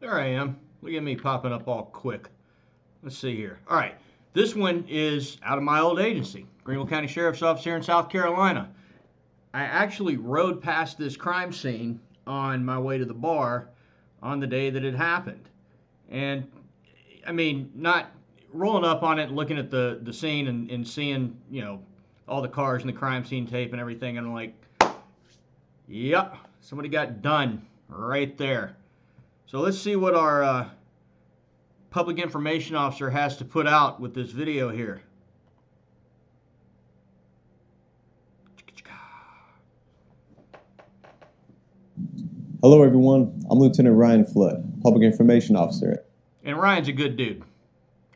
There I am. Look at me popping up all quick. Let's see here. All right. This one is out of my old agency, Greenville County Sheriff's Office here in South Carolina. I actually rode past this crime scene on my way to the bar on the day that it happened. And, I mean, not rolling up on it and looking at the scene and seeing, all the cars and the crime scene tape and everything. And I'm like, yep, somebody got done right there. So let's see what our public information officer has to put out with this video here. Hello everyone, I'm Lieutenant Ryan Flood, Public Information Officer. And Ryan's a good dude.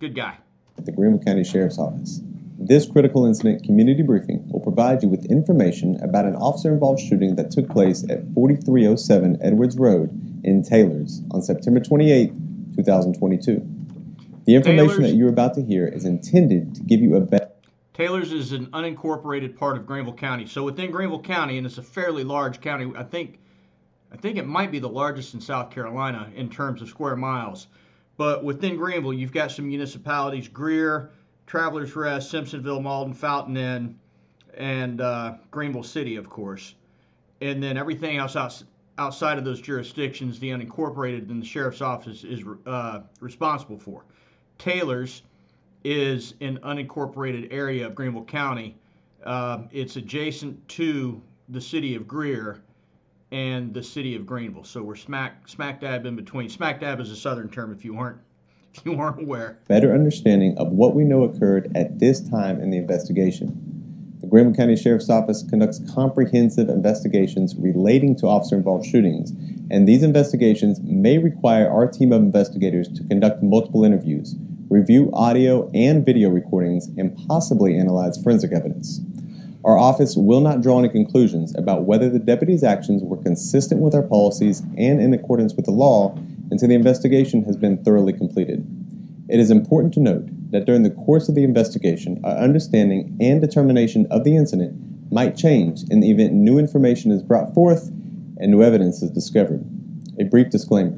Good guy. At the Greenville County Sheriff's Office. This critical incident community briefing will provide you with information about an officer-involved shooting that took place at 4307 Edwards Road in Taylors on September 28, 2022. The information that you're about to hear is intended to give you a better... Taylors is an unincorporated part of Greenville County. So within Greenville County, and it's a fairly large county, I think it might be the largest in South Carolina in terms of square miles. But within Greenville, you've got some municipalities: Greer, Travelers Rest, Simpsonville, Malden, Fountain Inn, and Greenville City, of course. And then everything else outside of those jurisdictions, the unincorporated, and the sheriff's office is responsible for. Taylors is an unincorporated area of Greenville County. It's adjacent to the city of Greer and the city of Greenville. So we're smack dab in between. Smack dab is a southern term if you aren't aware. Better understanding of what we know occurred at this time in the investigation. The Greenville County Sheriff's Office conducts comprehensive investigations relating to officer-involved shootings, and these investigations may require our team of investigators to conduct multiple interviews, review audio and video recordings, and possibly analyze forensic evidence. Our office will not draw any conclusions about whether the deputy's actions were consistent with our policies and in accordance with the law until the investigation has been thoroughly completed. It is important to note that during the course of the investigation, our understanding and determination of the incident might change in the event new information is brought forth and new evidence is discovered. A brief disclaimer: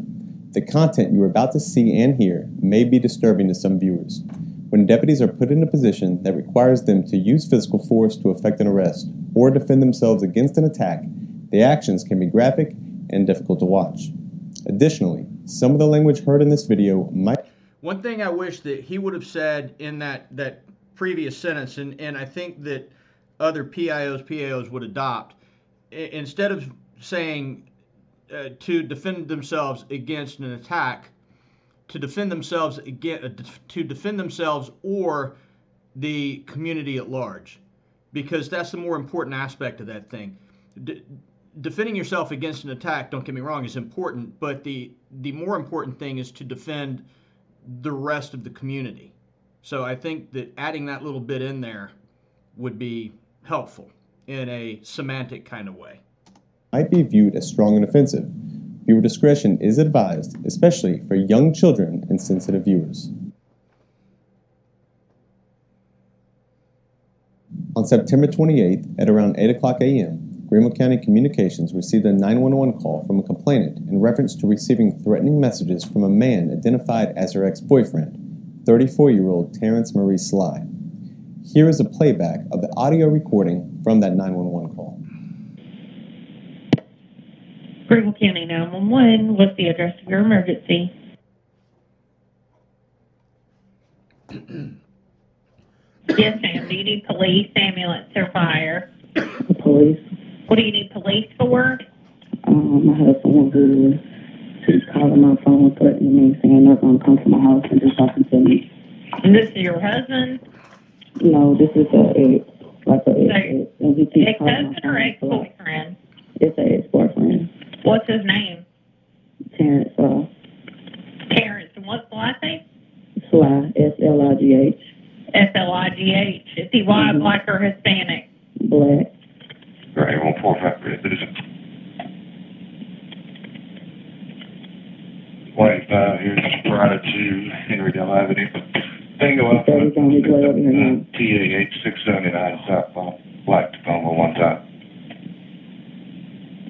the content you are about to see and hear may be disturbing to some viewers. When deputies are put in a position that requires them to use physical force to effect an arrest or defend themselves against an attack, the actions can be graphic and difficult to watch. Additionally, some of the language heard in this video might... One thing I wish that he would have said in that previous sentence, and I think that other PAOs would adopt, instead of saying to defend themselves against an attack, to defend themselves or the community at large, because that's the more important aspect of that thing. Defending yourself against an attack, don't get me wrong, is important, but the more important thing is to defend the rest of the community. So I think that adding that little bit in there would be helpful in a semantic kind of way. Might be viewed as strong and offensive. Viewer discretion is advised, especially for young children and sensitive viewers. On September 28th at around 8 o'clock a.m., Greenville County Communications received a 911 call from a complainant in reference to receiving threatening messages from a man identified as her ex-boyfriend, 34-year-old Terrence Marie Sly. Here is a playback of the audio recording from that 911 call. Greenville County 911, what's the address of your emergency? Yes, ma'am. Do you need police, ambulance, or fire? Police. What do you need police for? I have someone who's calling my phone, threatening me, saying they're going to come to my house and do something to me. And this is your husband? No, this is ex-husband or ex-boyfriend? It's an ex-boyfriend. What's his name? Terrence. Terrence. And what's the last name? Sly. S-L-I-G-H. S-L-I-G-H. Is he white, black, or Hispanic? Black. Right, 145 Citizen. 25 here prior to Henrydale Avenue. Tango Alpha, TAH 679 southbound, Black Tacoma 1 time.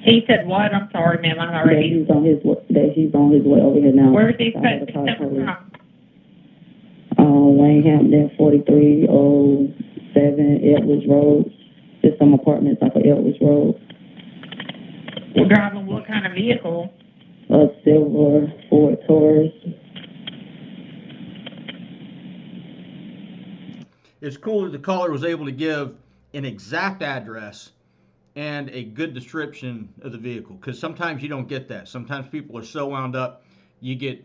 He said what? I'm sorry, ma'am. I'm not That ready. he's on his way over here now. Where's he So I supposed gotta to be call coming police. from? Wayne Hampton, 4307 Edwards Road. Just some apartments off of Edwards Road. We're driving what kind of vehicle? A silver Ford Taurus. It's cool that the caller was able to give an exact address and a good description of the vehicle, because sometimes you don't get that. Sometimes people are so wound up, you get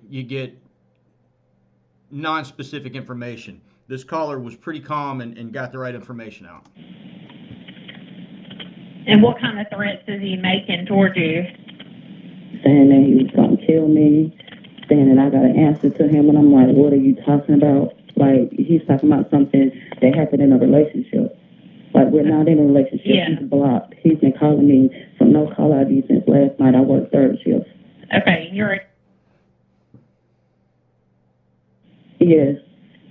non-specific information. This caller was pretty calm and got the right information out. And what kind of threats is he making towards you? Saying that he was going to kill me, saying that I got to answer to him, and I'm like, what are you talking about? Like, he's talking about something that happened in a relationship. Like, we're not in a relationship. Yeah. He's blocked. He's been calling me from no call ID since last night. I worked third shift. Okay, Yes.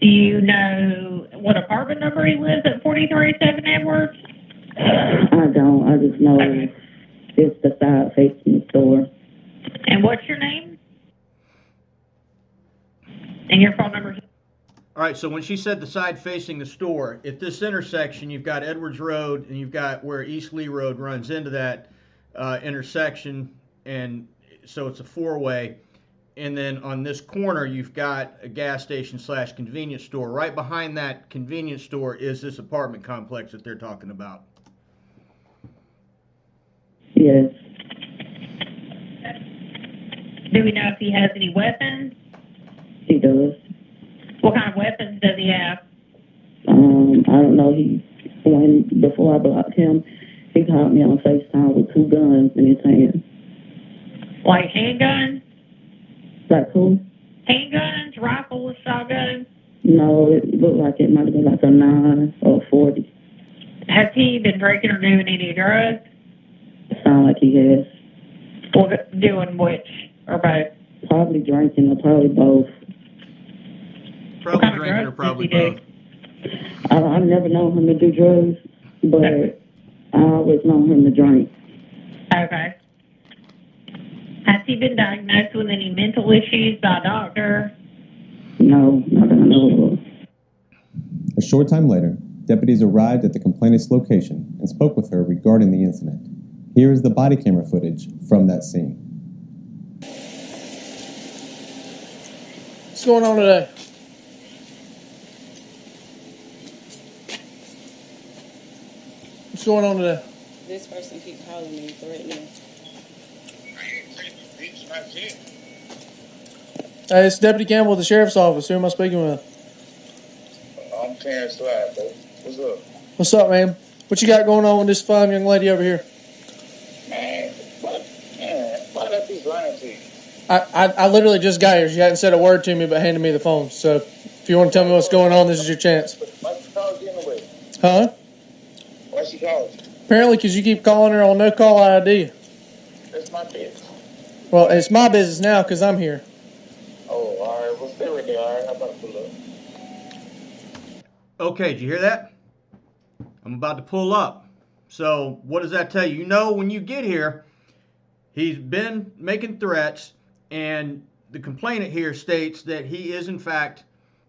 do you know what apartment number he lives at 4307 Edwards? I don't. I just know Okay. it's the side facing the store. And what's your name? And your phone number? All right, so when she said the side facing the store, at this intersection, you've got Edwards Road and you've got where East Lee Road runs into that intersection, and so it's a four-way. And then on this corner, you've got a gas station / convenience store. Right behind that convenience store is this apartment complex that they're talking about. Yes. Do we know if he has any weapons? He does. What kind of weapons does he have? I don't know. Before I blocked him, he called me on FaceTime with 2 guns in his hand. Like handguns? Like who? Handguns, rifles, shotguns? No, it looked like it might have been like a 9 or a 40. Has he been drinking or doing any drugs? Sound like he has. Well, doing which? Or both? Probably drinking or probably both. Probably kind of drinking or drugs probably does he both. I've never known him to do drugs, but I always known him to drink. Okay. Has he been diagnosed with any mental issues by a doctor? No, not that I know of. A short time later, deputies arrived at the complainant's location and spoke with her regarding the incident. Here is the body camera footage from that scene. What's going on today? What's going on today? This person keep calling me, threatening. Hey, it's Deputy Campbell at the Sheriff's Office. Who am I speaking with? I'm Terrence Slide, bro. What's up? What's up, man? What you got going on with this fine young lady over here? Man, why that be lying to you? I literally just got here. She hadn't said a word to me but handed me the phone. So if you want to tell me what's going on, this is your chance. Why she called you anyway? Huh? Why she called you? Apparently because you keep calling her on no-call ID. That's my bitch. Well, it's my business now because I'm here. Oh, all right. Well, stay right there, all right? I'm about to pull up. Okay, did you hear that? I'm about to pull up. So what does that tell you? You know, when you get here, he's been making threats, and the complainant here states that he is in fact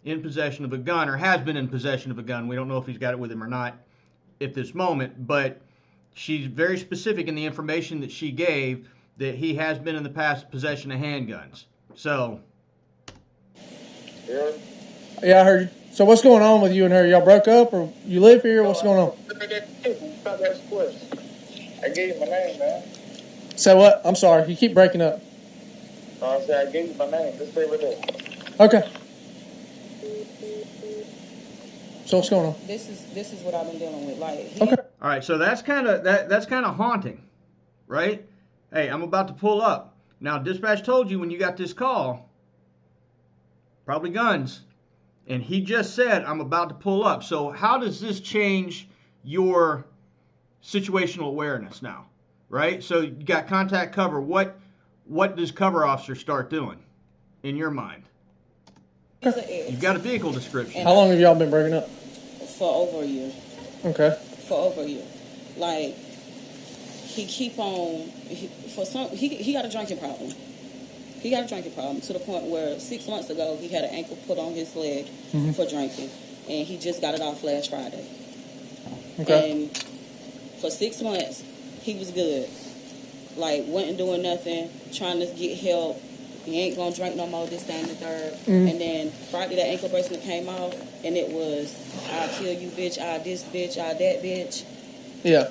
in possession of a gun, or has been in possession of a gun. We don't know if he's got it with him or not at this moment, but she's very specific in the information that she gave that he has been in the past possession of handguns. So, Yeah? Yeah, I heard you. So what's going on with you and her? Y'all broke up or you live here? What's going on? Stop asking questions. I gave you my name, man. Say what? I'm sorry. You keep breaking up. I said I gave you my name. Just stay right there. Okay. So what's going on? This is what I've been dealing with. Like, Okay. all right, so that's kind of haunting, right? Hey, I'm about to pull up. Now, dispatch told you when you got this call, probably guns, and he just said, I'm about to pull up. So how does this change your situational awareness now, right? So you got contact cover. What does cover officer start doing in your mind? he's an ex You've got a vehicle description. How long have y'all been breaking up? for over a year. Okay. For over a year. Like, he keep on he got a drinking problem. He got a drinking problem to the point where 6 months ago he had an ankle put on his leg for drinking, and he just got it off last Friday. Okay. And for 6 months he was good, like wasn't doing nothing, trying to get help. He ain't gonna drink no more, this, that, and the third. And then Friday that ankle bracelet came off, and it was, I'll kill you, bitch, I'll this bitch, I'll that bitch. Yeah.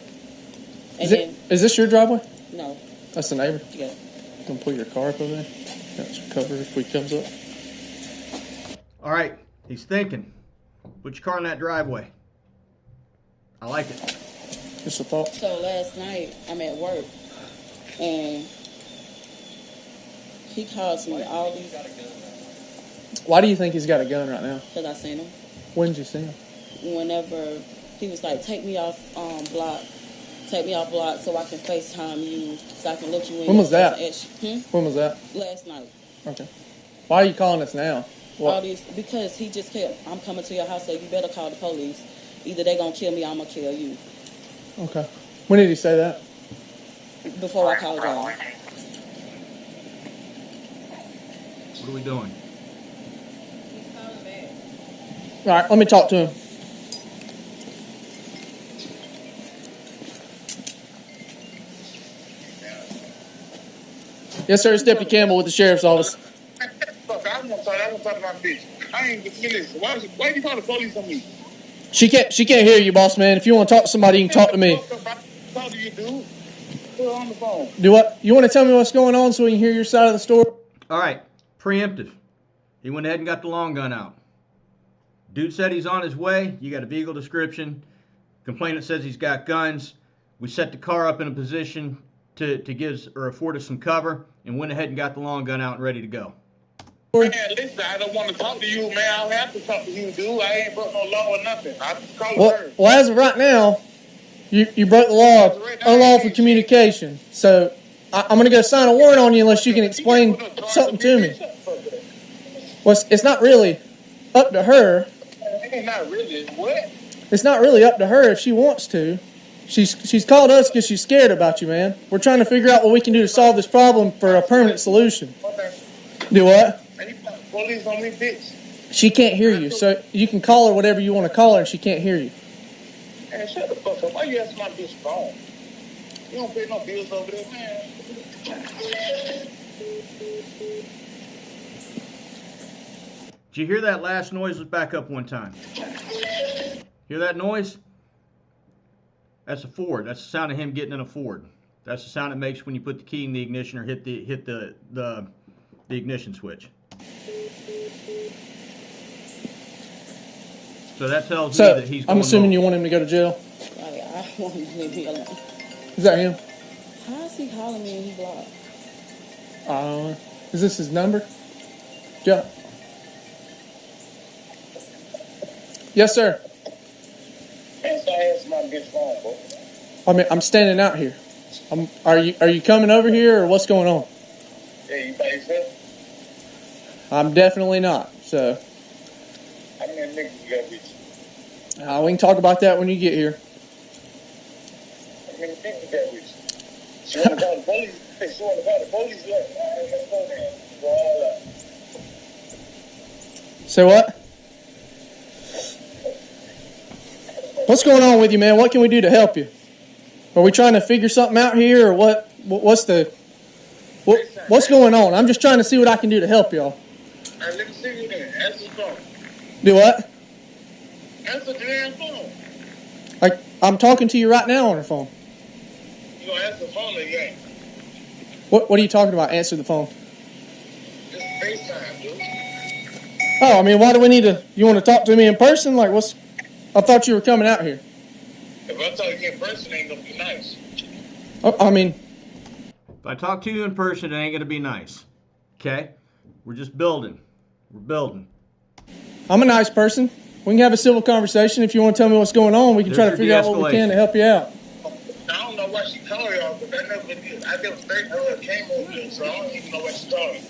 And Is this your driveway? No. That's the neighbor? Yeah. Gonna pull your car up over there. That's covered if he comes up. All right, he's thinking. Put your car in that driveway. I like it. Just a thought. So last night I'm at work, and he calls me all these, Why do you think he's got a gun right now? because I seen him. When did you see him? Whenever he was like, take me off block so I can FaceTime you, so I can look you in. When was that? When was that? Last night. Okay. Why are you calling us now? All these, because he just kept, I'm coming to your house, so you better call the police. Either they gonna kill me or I'm gonna kill you. Okay. When did he say that? Before I called y'all. What are we doing? All right, let me talk to him. Yes, sir. It's Deputy Campbell with the Sheriff's Office. Fuck, I don't talk to my bitch. I ain't listen. Why you call the police on me? She can't hear you, boss man. If you want to talk to somebody, you can talk to me. Talk to you, dude. Put her on the phone. Do what? You want to tell me what's going on so we can hear your side of the story? All right, preemptive. He went ahead and got the long gun out. Dude said he's on his way. You got a vehicle description. Complainant says he's got guns. We set the car up in a position to give or afford us some cover, and went ahead and got the long gun out and ready to go. Man, listen, I don't want to talk to you, man. I don't have to talk to you, dude. I ain't broke no law or nothing. I just called her. Well, as of right now, you broke the law of unlawful communication. So I'm going to go sign a warrant on you unless you can explain something to me. Well, it's not really up to her. It's not really. What? It's not really up to her if she wants to. She's called us because she's scared about you, man. We're trying to figure out what we can do to solve this problem for a permanent solution. Do what? Police on me, bitch. She can't hear you, so you can call her whatever you want to call her, and she can't hear you. Man, shut the fuck up. Why you asking my bitch phone? You don't pay no bills over there, man. Did you hear that last noise? Let's back up one time. Hear that noise? That's a Ford. That's the sound of him getting in a Ford. That's the sound it makes when you put the key in the ignition or hit the ignition switch. So that tells me that he's going I'm assuming low. you want him to go to jail? I want him to leave me alone. Is that him? How is he calling me and he blocked? Is this his number? Yeah. Yes, sir. That's why I asked my bitch phone, bro. I mean, I'm standing out here. Are you coming over here, or what's going on? Yeah, you by yourself? I'm definitely not. So How many niggas you got with you? we can talk about that when you get here. How many niggas you got with you? She want to call the police? She want to call the police? Look, let's go there. Go all up. Say what? What's going on with you, man? What can we do to help you? Are we trying to figure something out here, or what? What's going on? I'm just trying to see what I can do to help y'all. Let me see you then. Answer the phone. Do what? Answer the damn phone. Like, I'm talking to you right now on the phone. You gonna answer the phone or you ain't? What are you talking about? Answer the phone. Just FaceTime, dude. Oh, I mean, why do we need to? You want to talk to me in person? Like, what's? I thought you were coming out here. If I talk to you in person, it ain't gonna be nice. I mean, If I talk to you in person, it ain't going to be nice. Okay? We're just building. We're building. I'm a nice person. We can have a civil conversation. If you want to tell me what's going on, we can try to There's figure your out what we can to de-escalation. help you out. I don't know why she called y'all, but I never stayed her came over here, so I don't even know what she told me.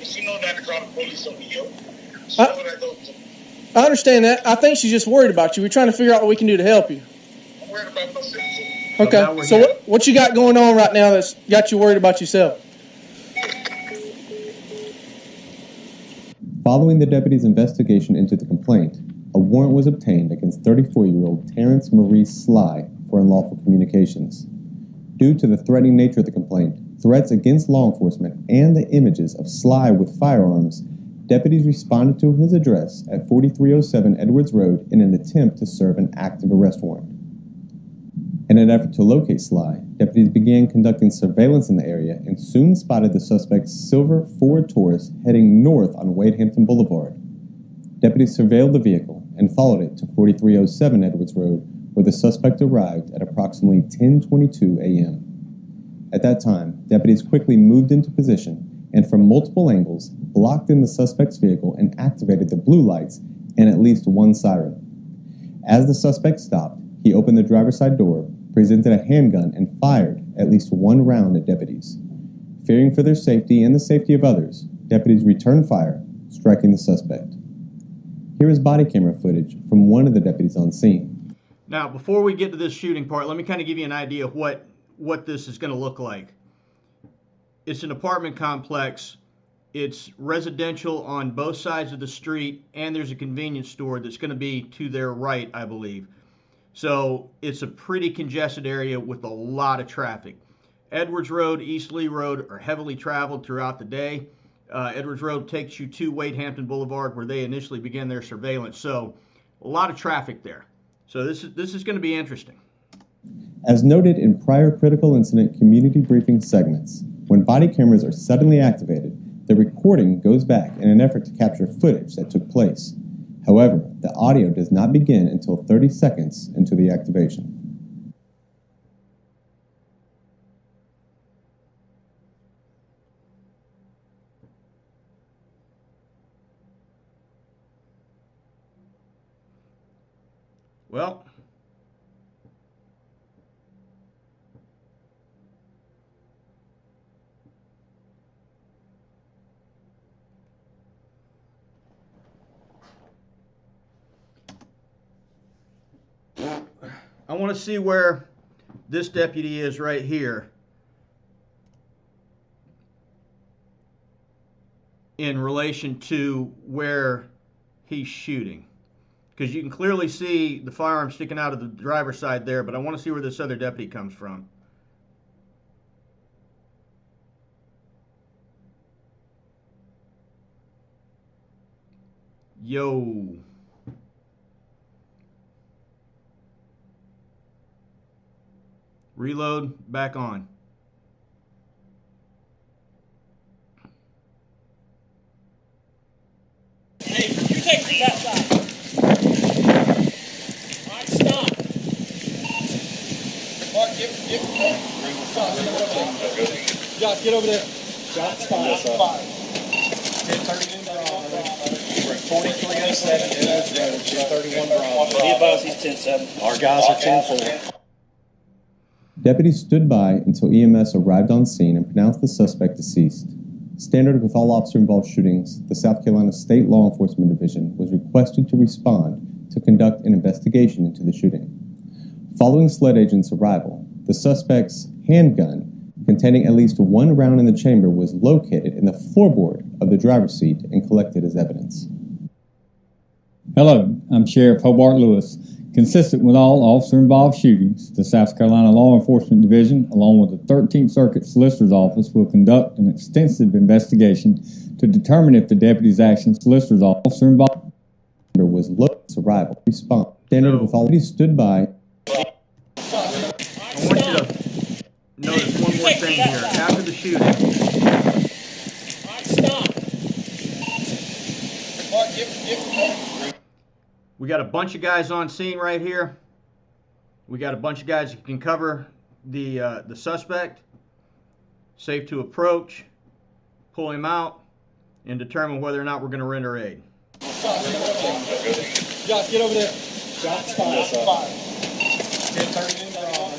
She know not to call the police on me, yo. She know what I go to. I understand that. I think she's just worried about you. We're trying to figure out what we can do to help you. I'm worried about myself, too. So Okay. now we're So here. what you got going on right now that's got you worried about yourself? Following the deputy's investigation into the complaint, a warrant was obtained against 34-year-old Terrence Maurice Sly for unlawful communications. Due to the threatening nature of the complaint, threats against law enforcement, and the images of Sly with firearms, deputies responded to his address at 4307 Edwards Road in an attempt to serve an active arrest warrant. In an effort to locate Sly, deputies began conducting surveillance in the area and soon spotted the suspect's silver Ford Taurus heading north on Wade Hampton Boulevard. Deputies surveilled the vehicle and followed it to 4307 Edwards Road, where the suspect arrived at approximately 10:22 a.m. At that time, deputies quickly moved into position and from multiple angles blocked in the suspect's vehicle and activated the blue lights and at least one siren. As the suspect stopped, he opened the driver's side door, presented a handgun, and fired at least one round at deputies. Fearing for their safety and the safety of others, deputies returned fire, striking the suspect. Here is body camera footage from one of the deputies on scene. Now, before we get to this shooting part, let me kind of give you an idea of what this is going to look like. It's an apartment complex. It's residential on both sides of the street, and there's a convenience store that's going to be to their right, I believe. So it's a pretty congested area with a lot of traffic. Edwards Road, East Lee Road are heavily traveled throughout the day. Edwards Road takes you to Wade Hampton Boulevard, where they initially began their surveillance. So a lot of traffic there. So this is going to be interesting. As noted in prior critical incident community briefing segments, when body cameras are suddenly activated, the recording goes back in an effort to capture footage that took place. However, the audio does not begin until 30 seconds into the activation. Well, I want to see where this deputy is right here in relation to where he's shooting. Because you can clearly see the firearm sticking out of the driver's side there, but I want to see where this other deputy comes from. Yo. Reload, back on. Hey, you take that side. All right, stop. Mark, Josh, get over there. Shots fired. 1031 Broad. We're at 4307 Edwards Road, 1031 Broad. Be advised, he's 10-7. Our guys are 10-4. Deputies stood by until EMS arrived on scene and pronounced the suspect deceased. Standard with all officer-involved shootings, the South Carolina State Law Enforcement Division was requested to respond to conduct an investigation into the shooting. Following SLED agents' arrival, the suspect's handgun, containing at least one round in the chamber, was located in the floorboard of the driver's seat and collected as evidence. Hello, I'm Sheriff Hobart Lewis. Consistent with all officer-involved shootings, the South Carolina Law Enforcement Division, along with the 13th Circuit Solicitor's Office, will conduct an extensive investigation to determine if the deputy's actions. Solicitor's Officer involved was looked arrival response. Standard with all deputies stood by. I want you to notice one more thing here. After the shooting, All right, stop. Mark, we got a bunch of guys on scene right here. We got a bunch of guys who can cover the suspect. Safe to approach, pull him out, and determine whether or not we're going to render aid. Josh, get over there. Shots fired. 1031 Broad.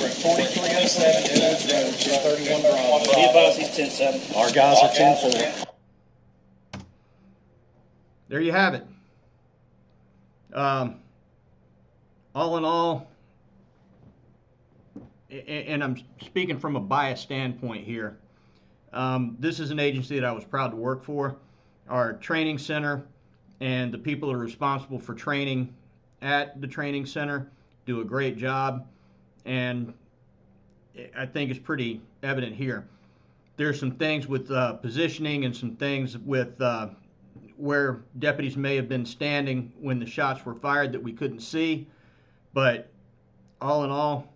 We're at 4307 Edwards Road, 1031 Broad. Be advised, he's 10-7. Our guys are 10-4. There you have it. All in all, and I'm speaking from a biased standpoint here, this is an agency that I was proud to work for. Our training center and the people that are responsible for training at the training center do a great job, and I think it's pretty evident here. There's some things with positioning and some things with where deputies may have been standing when the shots were fired that we couldn't see, but all in all,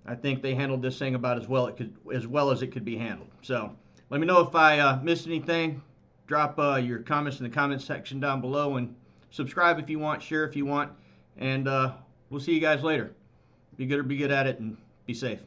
I think they handled this thing about as well as it could be handled. So let me know if I missed anything. Drop your comments in the comments section down below, and subscribe if you want, share if you want, and we'll see you guys later. Be good at it, and be safe.